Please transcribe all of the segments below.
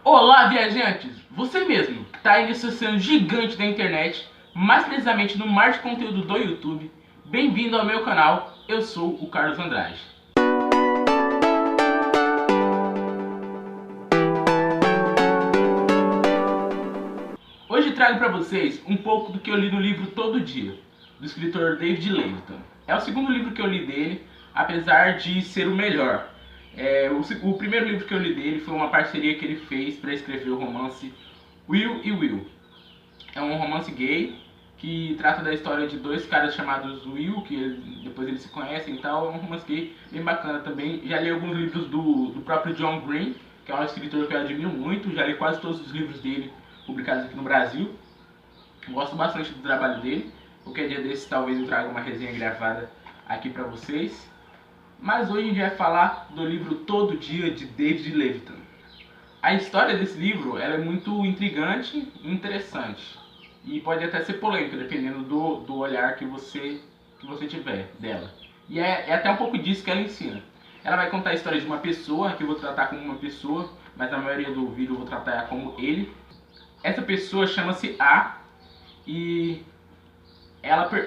Olá, viajantes! Você mesmo, que está aí nesse oceano gigante da internet, mais precisamente no mar de conteúdo do YouTube, bem-vindo ao meu canal, eu sou o Carlos Andrade. Hoje trago para vocês um pouco do que eu li no livro Todo Dia, do escritor David Levithan. É o segundo livro que eu li dele, apesar de ser o melhor. O primeiro livro que eu li dele foi uma parceria que ele fez para escrever o romance Will e Will. É um romance gay que trata da história de dois caras chamados Will, que depois eles se conhecem e tal. É um romance gay bem bacana também. Já li alguns livros do próprio John Green, que é um escritor que eu admiro muito. Já li quase todos os livros dele publicados aqui no Brasil. Gosto bastante do trabalho dele. Qualquer dia desses talvez eu traga uma resenha gravada aqui pra vocês. Mas hoje a gente vai falar do livro Todo Dia, de David Levithan. A história desse livro ela é muito intrigante e interessante. E pode até ser polêmica, dependendo do olhar que você tiver dela. E é até um pouco disso que ela ensina. Ela vai contar a história de uma pessoa, que eu vou tratar como uma pessoa, mas na maioria do vídeo eu vou tratar como ele. Essa pessoa chama-se A, e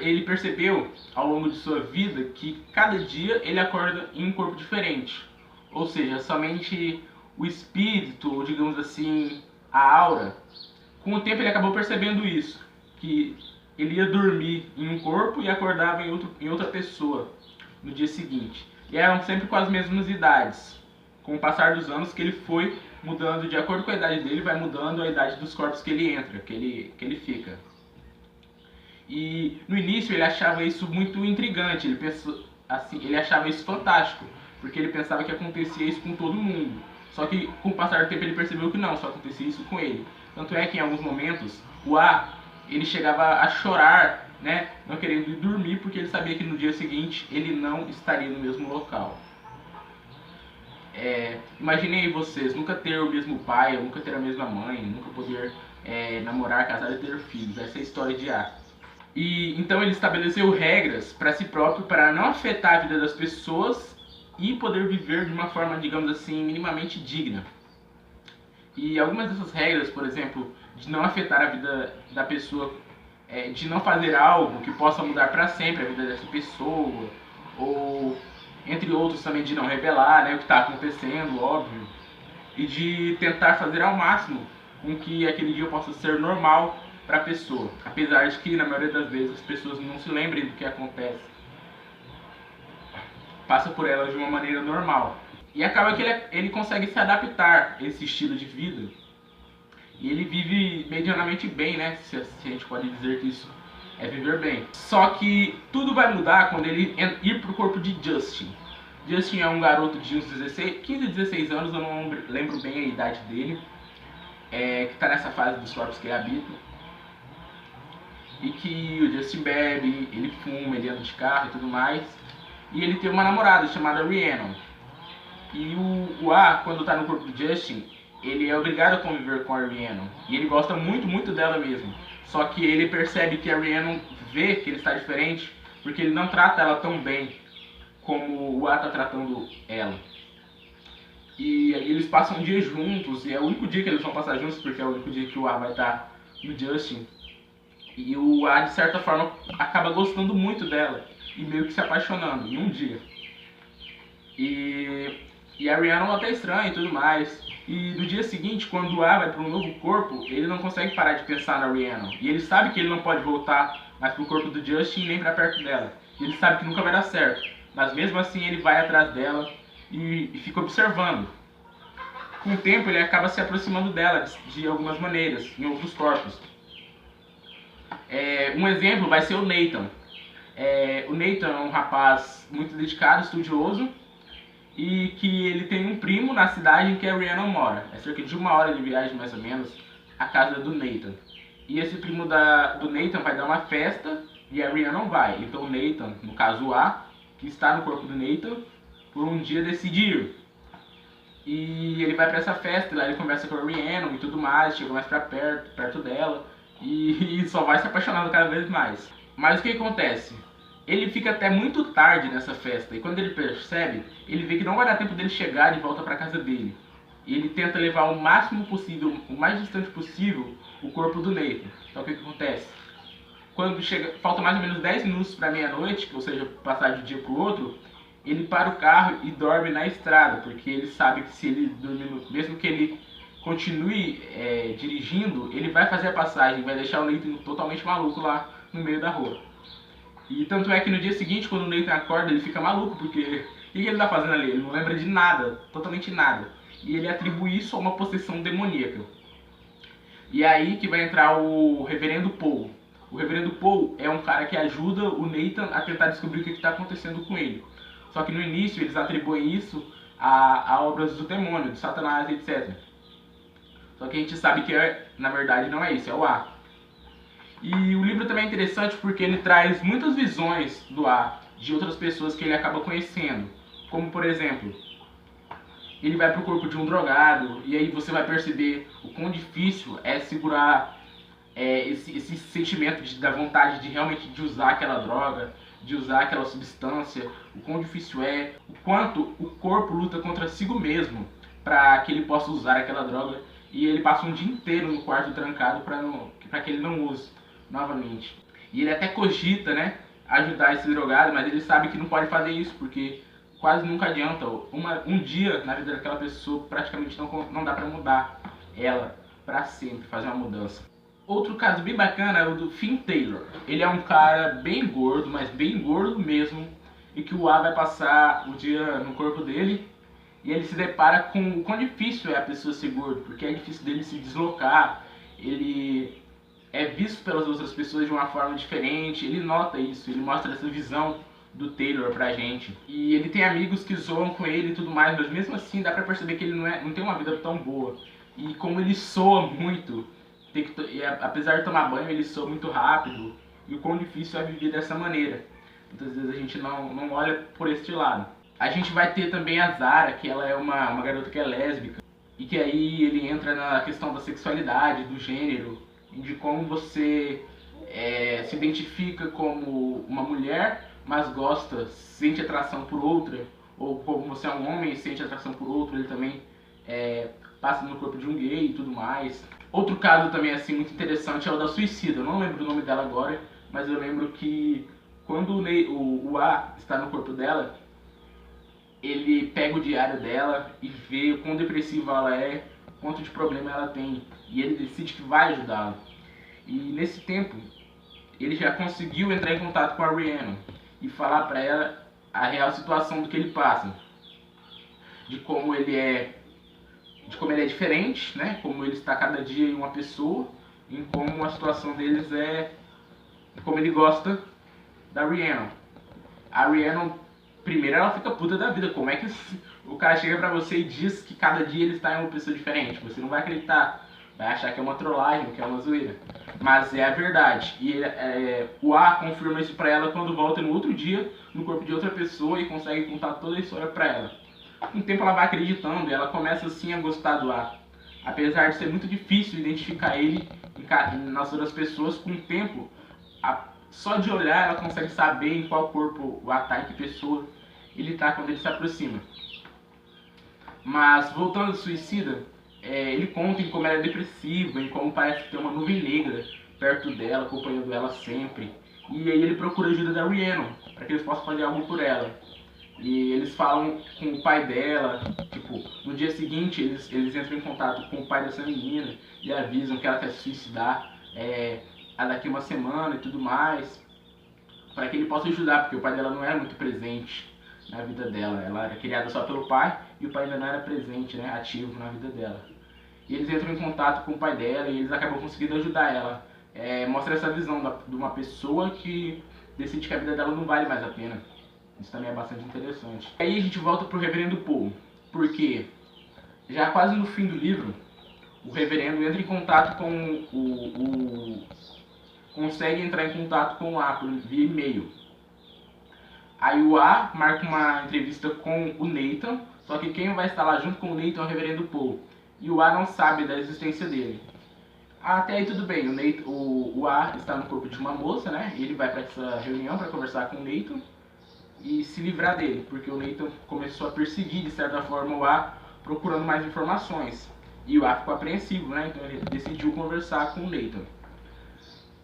ele percebeu ao longo de sua vida que cada dia ele acorda em um corpo diferente. Ou seja, somente o espírito, ou digamos assim, a aura. Com o tempo ele acabou percebendo isso, que ele ia dormir em um corpo e acordava em outra pessoa no dia seguinte. E eram sempre com as mesmas idades. Com o passar dos anos que ele foi mudando, de acordo com a idade dele, vai mudando a idade dos corpos que ele entra, que ele fica. E no início ele achava isso muito intrigante, ele achava isso fantástico, porque ele pensava que acontecia isso com todo mundo. Só que com o passar do tempo ele percebeu que não, só acontecia isso com ele. Tanto é que em alguns momentos o A ele chegava a chorar, né, não querendo ir dormir, porque ele sabia que no dia seguinte ele não estaria no mesmo local. Imaginei vocês nunca ter o mesmo pai, nunca ter a mesma mãe, nunca poder namorar, casar e ter filhos. Essa é a história de A. E então ele estabeleceu regras para si próprio para não afetar a vida das pessoas e poder viver de uma forma, digamos assim, minimamente digna. E algumas dessas regras, por exemplo, de não afetar a vida da pessoa, de não fazer algo que possa mudar para sempre a vida dessa pessoa, ou entre outros também de não revelar, né, o que está acontecendo, óbvio, e de tentar fazer ao máximo com que aquele dia possa ser normal para a pessoa, apesar de que na maioria das vezes as pessoas não se lembrem do que acontece, passa por ela de uma maneira normal. E acaba que ele consegue se adaptar a esse estilo de vida. E ele vive medianamente bem, né? Se a gente pode dizer que isso é viver bem. Só que tudo vai mudar quando ele ir pro corpo de Justin. Justin é um garoto de uns 15, 16 anos, eu não lembro bem a idade dele. Que está nessa fase dos corpos que ele habita. E que o Justin bebe, ele fuma, ele anda de carro e tudo mais. E ele tem uma namorada chamada Rhiannon. E o A, quando tá no corpo do Justin, ele é obrigado a conviver com a Rhiannon. E ele gosta muito, muito dela mesmo. Só que ele percebe que a Rhiannon vê que ele está diferente, porque ele não trata ela tão bem como o A tá tratando ela. E aí eles passam um dia juntos, e é o único dia que eles vão passar juntos, porque é o único dia que o A vai estar no Justin. E o A, de certa forma, acaba gostando muito dela, e meio que se apaixonando, em um dia. E a Rhiannon até estranha e tudo mais. E no dia seguinte, quando o A vai para um novo corpo, ele não consegue parar de pensar na Rhiannon. E ele sabe que ele não pode voltar mais pro corpo do Justin nem para perto dela. E ele sabe que nunca vai dar certo. Mas mesmo assim ele vai atrás dela e fica observando. Com o tempo ele acaba se aproximando dela de algumas maneiras, em outros corpos. Um exemplo vai ser o Nathan. O Nathan é um rapaz muito dedicado, estudioso, e que ele tem um primo na cidade em que a Rhiannon mora. É cerca de 1 hora de viagem, mais ou menos, a casa do Nathan. E esse primo do Nathan vai dar uma festa e a Rhiannon vai. Então o Nathan, no caso o A, que está no corpo do Nathan, por um dia decide ir. E ele vai para essa festa, lá ele conversa com a Rhiannon e tudo mais, chega mais pra perto dela, e só vai se apaixonando cada vez mais. Mas o que acontece? Ele fica até muito tarde nessa festa, e quando ele percebe, ele vê que não vai dar tempo dele chegar de volta para casa dele. e ele tenta levar o máximo possível, o mais distante possível, o corpo do Nathan. Então o que acontece? Quando falta mais ou menos 10 minutos para meia-noite, ou seja, passar de um dia para o outro, ele para o carro e dorme na estrada, porque ele sabe que se ele dormir, mesmo que ele continue dirigindo, ele vai fazer a passagem, vai deixar o Nathan totalmente maluco lá no meio da rua. E tanto é que no dia seguinte, quando o Nathan acorda, ele fica maluco, porque o que ele tá fazendo ali? Ele não lembra de nada, totalmente nada. E ele atribui isso a uma possessão demoníaca. E é aí que vai entrar o Reverendo Paul. O Reverendo Paul é um cara que ajuda o Nathan a tentar descobrir o que está acontecendo com ele. Só que no início eles atribuem isso a obras do demônio, de Satanás, etc. Só que a gente sabe que na verdade não é isso, é o A. E o livro também é interessante porque ele traz muitas visões do A de outras pessoas que ele acaba conhecendo. Como por exemplo, ele vai pro corpo de um drogado e aí você vai perceber o quão difícil é segurar esse sentimento da vontade de realmente de usar aquela droga, de usar aquela substância, o quão difícil é, o quanto o corpo luta contra si mesmo para que ele possa usar aquela droga, e ele passa um dia inteiro no quarto trancado para que ele não use novamente. E ele até cogita, né, ajudar esse drogado, mas ele sabe que não pode fazer isso porque quase nunca adianta. Um dia na vida daquela pessoa praticamente não dá para mudar ela para sempre, fazer uma mudança. Outro caso bem bacana é o do Finn Taylor. Ele é um cara bem gordo, mas bem gordo mesmo, e que o A vai passar o dia no corpo dele e ele se depara com o quão difícil é a pessoa ser gordo, porque é difícil dele se deslocar, ele é visto pelas outras pessoas de uma forma diferente, ele nota isso, ele mostra essa visão do Taylor pra gente. E ele tem amigos que zoam com ele e tudo mais, mas mesmo assim dá pra perceber que ele não tem uma vida tão boa. E como ele soa muito, apesar de tomar banho, ele soa muito rápido, e o quão difícil é viver dessa maneira. Muitas vezes a gente não olha por este lado. A gente vai ter também a Zara, que ela é uma garota que é lésbica, e que aí ele entra na questão da sexualidade, do gênero, de como você se identifica como uma mulher, mas sente atração por outra, ou como você é um homem e sente atração por outro, ele também passa no corpo de um gay e tudo mais. Outro caso também assim muito interessante é o da Suicida. Eu não lembro o nome dela agora, mas eu lembro que quando o A está no corpo dela, ele pega o diário dela e vê o quão depressiva ela é, quanto de problema ela tem, e ele decide que vai ajudá-la. E nesse tempo, ele já conseguiu entrar em contato com a Rhiannon e falar para ela a real situação do que ele passa, de como ele é diferente, né? Como ele está cada dia em uma pessoa, em como a situação deles como ele gosta da Rhiannon. A Rhiannon, primeiro, ela fica puta da vida. Como é que o cara chega pra você e diz que cada dia ele está em uma pessoa diferente? Você não vai acreditar, vai achar que é uma trollagem, que é uma zoeira. Mas é a verdade. E o A confirma isso pra ela quando volta no outro dia no corpo de outra pessoa e consegue contar toda a história pra ela. Com o tempo ela vai acreditando e ela começa assim a gostar do A. Apesar de ser muito difícil identificar ele nas outras pessoas, com o tempo, só de olhar ela consegue saber em qual corpo o A tá, em que pessoa ele tá quando ele se aproxima. Mas voltando ao Suicida, ele conta em como ela é depressiva, em como parece ter uma nuvem negra perto dela, acompanhando ela sempre. E aí ele procura a ajuda da Rhiannon, para que eles possam fazer algo por ela. E eles falam com o pai dela, tipo, no dia seguinte eles entram em contato com o pai dessa menina e avisam que ela quer se suicidar daqui uma semana e tudo mais, para que ele possa ajudar, porque o pai dela não era muito presente na vida dela. Ela era criada só pelo pai e o pai ainda não era presente, né, ativo na vida dela. E eles entram em contato com o pai dela e eles acabam conseguindo ajudar ela. Mostra essa visão de uma pessoa que decide que a vida dela não vale mais a pena. Isso também é bastante interessante. Aí a gente volta pro Reverendo Paul, porque já quase no fim do livro, o Reverendo entra em contato com consegue entrar em contato com o A via e-mail. Aí o A marca uma entrevista com o Nathan, só que quem vai estar lá junto com o Nathan é o Reverendo Paul. E o A não sabe da existência dele. Até aí tudo bem, o A está no corpo de uma moça, né? E ele vai para essa reunião para conversar com o Nathan e se livrar dele, porque o Nathan começou a perseguir de certa forma o A procurando mais informações. E o A ficou apreensivo, né? Então ele decidiu conversar com o Nathan.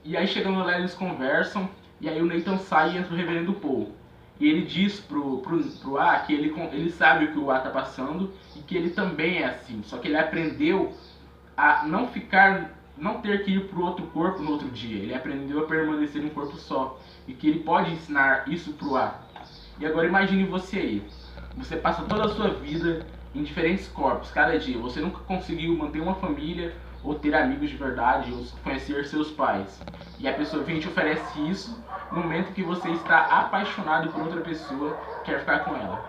E aí chegando lá eles conversam, e aí o Nathan sai e entra o Reverendo Paul. E ele diz pro A que ele sabe o que o A tá passando e que ele também é assim. Só que ele aprendeu a não ter que ir pro outro corpo no outro dia. Ele aprendeu a permanecer em um corpo só. E que ele pode ensinar isso pro A. E agora imagine você aí. Você passa toda a sua vida em diferentes corpos, cada dia. Você nunca conseguiu manter uma família, ou ter amigos de verdade, ou conhecer seus pais. E a pessoa vem e te oferece isso no momento que você está apaixonado por outra pessoa, quer ficar com ela.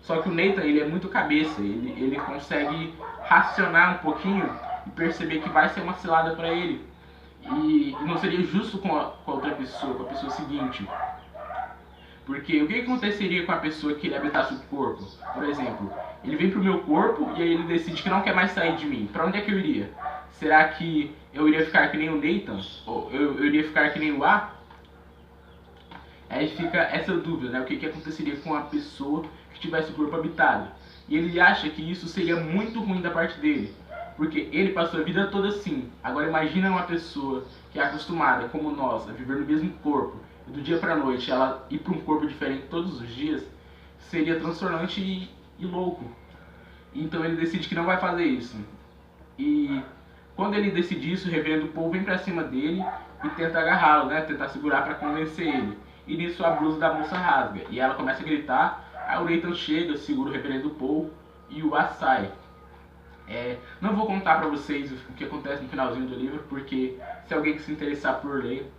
Só que o Nathan, ele é muito cabeça, ele consegue racionar um pouquinho e perceber que vai ser uma cilada para ele. E não seria justo com a outra pessoa, com a pessoa seguinte. Porque o que aconteceria com a pessoa que ele habitasse o corpo? Por exemplo, ele vem pro meu corpo e aí ele decide que não quer mais sair de mim. Pra onde é que eu iria? Será que eu iria ficar que nem o Nathan? Ou eu iria ficar que nem o A? Aí fica essa dúvida, né? O que aconteceria com a pessoa que tivesse o corpo habitado? E ele acha que isso seria muito ruim da parte dele. Porque ele passou a vida toda assim. Agora imagina uma pessoa que é acostumada, como nós, a viver no mesmo corpo. E do dia pra noite ela ir para um corpo diferente todos os dias. Seria transtornante e louco. Então ele decide que não vai fazer isso. E quando ele decide isso, o Reverendo Paul vem pra cima dele e tenta agarrá-lo, né? Tentar segurar pra convencer ele. E nisso a blusa da moça rasga. E ela começa a gritar. Aí o Nathan chega, segura o Reverendo Paul e o A sai. Não vou contar pra vocês o que acontece no finalzinho do livro, porque se alguém que se interessar por ler,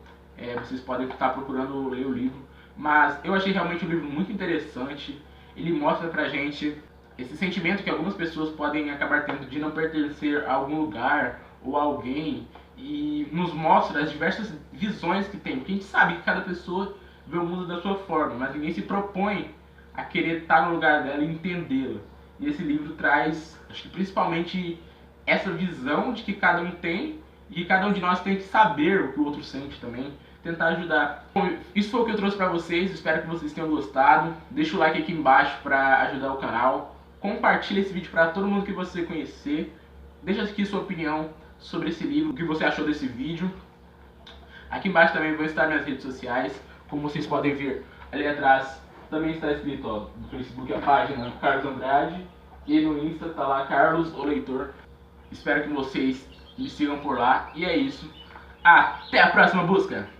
vocês podem estar procurando ler o livro. Mas eu achei realmente um livro muito interessante. Ele mostra pra gente esse sentimento que algumas pessoas podem acabar tendo de não pertencer a algum lugar ou a alguém, e nos mostra as diversas visões que tem. Porque a gente sabe que cada pessoa vê o mundo da sua forma, mas ninguém se propõe a querer estar no lugar dela e entendê-la. E esse livro traz, acho que principalmente, essa visão de que cada um tem e que cada um de nós tem que saber o que o outro sente também, tentar ajudar. Bom, isso foi o que eu trouxe pra vocês, espero que vocês tenham gostado. Deixa o like aqui embaixo pra ajudar o canal. Compartilha esse vídeo pra todo mundo que você conhecer. Deixa aqui sua opinião sobre esse livro, o que você achou desse vídeo. Aqui embaixo também vão estar minhas redes sociais, como vocês podem ver ali atrás. Também está escrito, ó, no Facebook a página Carlos Andrade e no Insta tá lá Carlos o Leitor. Espero que vocês me sigam por lá e é isso. Até a próxima busca!